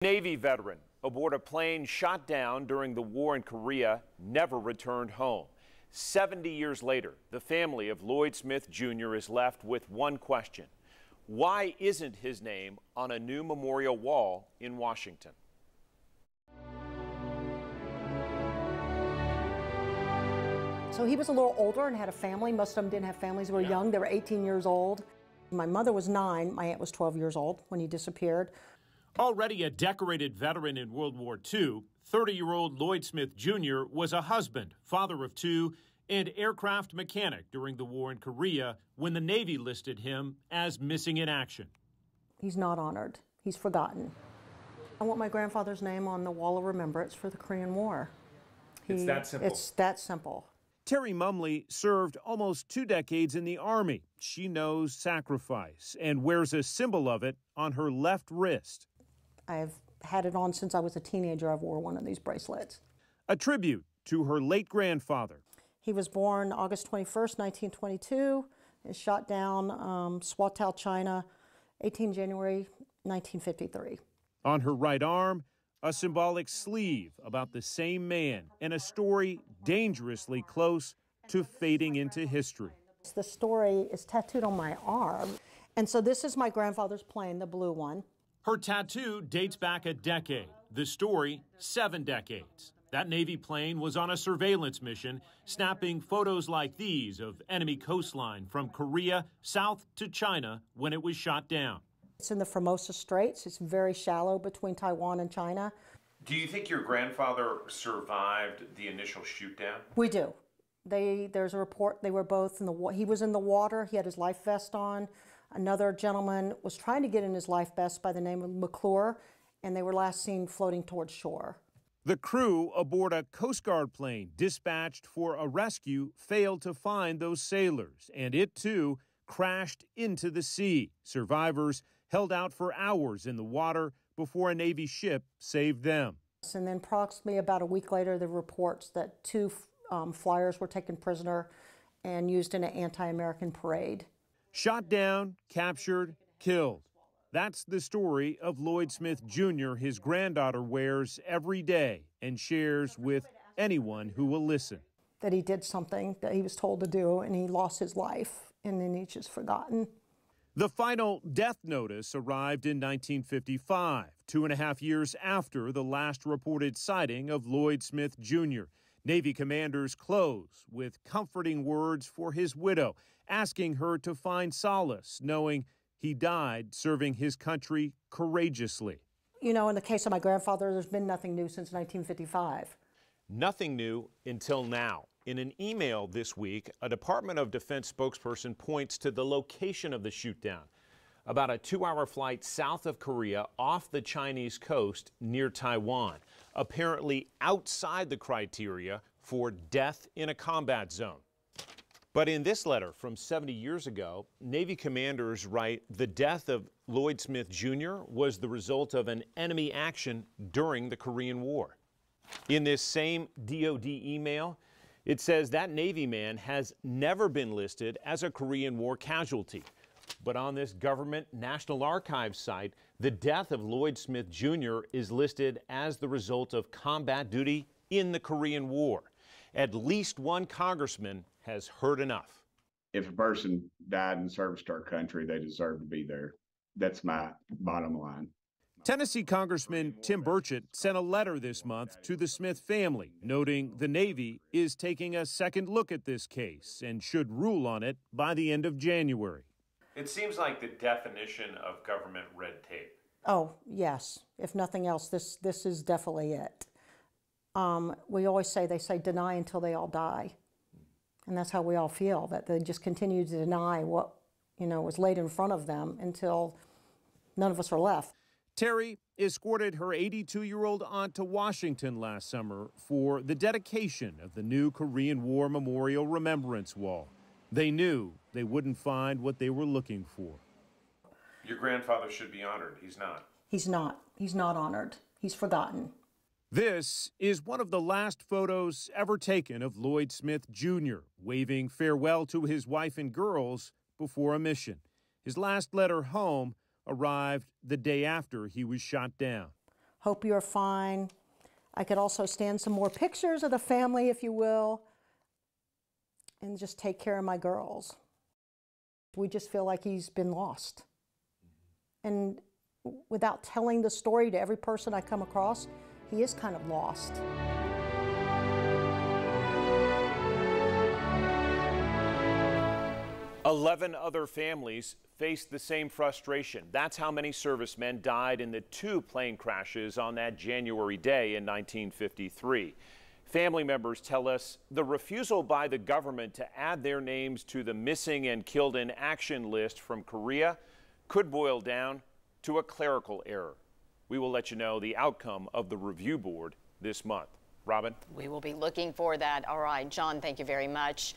Navy veteran aboard a plane shot down during the war in Korea never returned home. 70 years later, the family of Lloyd Smith Jr. is left with one question. Why isn't his name on a new memorial wall in Washington? So he was a little older and had a family. Most of them didn't have families. They were young. They were 18 years old. My mother was 9. My aunt was 12 years old when he disappeared. Already a decorated veteran in World War II, 30-year-old Lloyd Smith Jr. was a husband, father of 2, and aircraft mechanic during the war in Korea when the Navy listed him as missing in action. He's not honored. He's forgotten. I want my grandfather's name on the wall of remembrance for the Korean War. It's that simple. It's that simple. Terry Mumley served almost 2 decades in the Army. She knows sacrifice and wears a symbol of it on her left wrist. I've had it on since I was a teenager. I've wore one of these bracelets. A tribute to her late grandfather. He was born August 21st, 1922, and shot down Swatow, China, 18 January 1953. On her right arm, a symbolic sleeve about the same man and a story dangerously close to fading into history. The story is tattooed on my arm, and so this is my grandfather's plane, the blue one. Her tattoo dates back a decade. The story, 7 decades. That Navy plane was on a surveillance mission, snapping photos like these of enemy coastline from Korea south to China when it was shot down. It's in the Formosa Straits. It's very shallow between Taiwan and China. Do you think your grandfather survived the initial shoot down? We do. There's a report they were both in the water. He was in the water. He had his life vest on. Another gentleman was trying to get in his life vest by the name of McClure, and they were last seen floating towards shore. The crew aboard a Coast Guard plane dispatched for a rescue failed to find those sailors, and it too crashed into the sea. Survivors held out for hours in the water before a Navy ship saved them. And then approximately about a week later, there were reports that 2 flyers were taken prisoner and used in an anti-American parade. Shot down, captured, killed. That's the story of Lloyd Smith Jr. his granddaughter wears every day and shares with anyone who will listen. That he did something that he was told to do, and he lost his life, and then he's just forgotten. The final death notice arrived in 1955, 2.5 years after the last reported sighting of Lloyd Smith Jr. Navy commanders close with comforting words for his widow, asking her to find solace, knowing he died serving his country courageously. You know, in the case of my grandfather, there's been nothing new since 1955. Nothing new until now. In an email this week, a Department of Defense spokesperson points to the location of the shootdown, about a 2-hour flight south of Korea off the Chinese coast near Taiwan, apparently outside the criteria for death in a combat zone. But in this letter from 70 years ago, Navy commanders write the death of Lloyd Smith Jr. was the result of an enemy action during the Korean War. In this same DoD email, it says that Navy man has never been listed as a Korean War casualty. But on this government National Archives site, the death of Lloyd Smith Jr. is listed as the result of combat duty in the Korean War. At least one congressman has heard enough. If a person died in service to our country, they deserve to be there. That's my bottom line. Tennessee Congressman Tim Burchett sent a letter this month to the Smith family, noting the Navy is taking a second look at this case and should rule on it by the end of January. It seems like the definition of government red tape. Oh, yes. If nothing else, this is definitely it. We always say, they say deny until they all die. And that's how we all feel, that they just continue to deny what, was laid in front of them until none of us are left. Terry escorted her 82-year-old aunt to Washington last summer for the dedication of the new Korean War Memorial Remembrance Wall. They knew they wouldn't find what they were looking for. Your grandfather should be honored. He's not. He's not. He's not honored. He's forgotten. This is one of the last photos ever taken of Lloyd Smith Jr., waving farewell to his wife and girls before a mission. His last letter home arrived the day after he was shot down. Hope you're fine. I could also stand some more pictures of the family, if you will, and just take care of my girls. We just feel like he's been lost. And without telling the story to every person I come across, he is kind of lost. "11 other families faced the same frustration. That's how many servicemen died in the 2 plane crashes on that January day in 1953. Family members tell us the refusal by the government to add their names to the missing and killed in action list from Korea could boil down to a clerical error. We will let you know the outcome of the review board this month. Robin? We will be looking for that. All right, John, thank you very much.